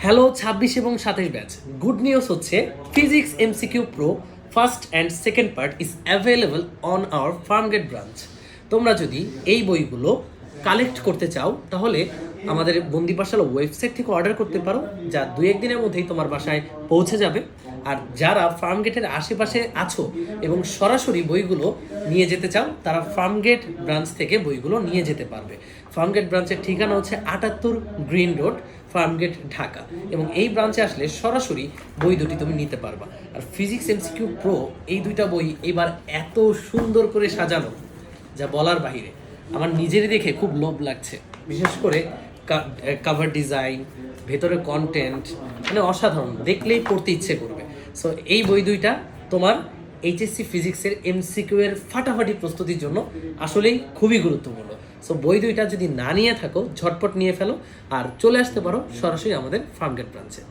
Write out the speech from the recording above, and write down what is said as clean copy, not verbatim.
Hello 26 এবং 27 batch. Good news হচ্ছে physics MCQ pro first and second part is available on our Farmgate branch. তোমরা যদি এই বইগুলো কালেক্ট করতে চাও তাহলে আমাদের বন্দি পাঠশালা ওয়েবসাইট থেকে অর্ডার করতে পারো, যা 2-1 দিনের মধ্যেই তোমার বাসায় পৌঁছে যাবে। আর যারা ফার্মগেটের আশেপাশে আছো এবং সরাসরি বইগুলো নিয়ে যেতে চাও তারা ফার্মগেট ব্রাঞ্চ থেকে বইগুলো নিয়ে যেতে পারবে। ফার্মগেট ব্রাঞ্চের ঠিকানা হচ্ছে 78 গ্রিন রোড, ফার্মগেট, ঢাকা। এবং এই ব্রাঞ্চে আসলে সরাসরি বই দুটি তুমি নিতে পারবা। আর ফিজিক্স এমসিকিউ প্রো এই দুইটা বই এবার এত সুন্দর করে সাজানো যা বলার বাহিরে। আমার নিজেরই দেখে খুব লোভ লাগছে, বিশেষ করে কাভার ডিজাইন, ভেতরে কন্টেন্ট, মানে অসাধারণ, দেখলেই পড়তে ইচ্ছে করবে। সো এই বই দুইটা তোমার এইচএসসি ফিজিক্সের এমসিকিউ এর ফাটাফাটি প্রস্তুতির জন্য আসলেই খুবই গুরুত্বপূর্ণ। সো বই দুইটা যদি না নিয়ে থাকো ঝটপট নিয়ে ফেলো আর চলে আসতে পারো সরাসরি আমাদের ফার্মগেট ব্রাঞ্চে।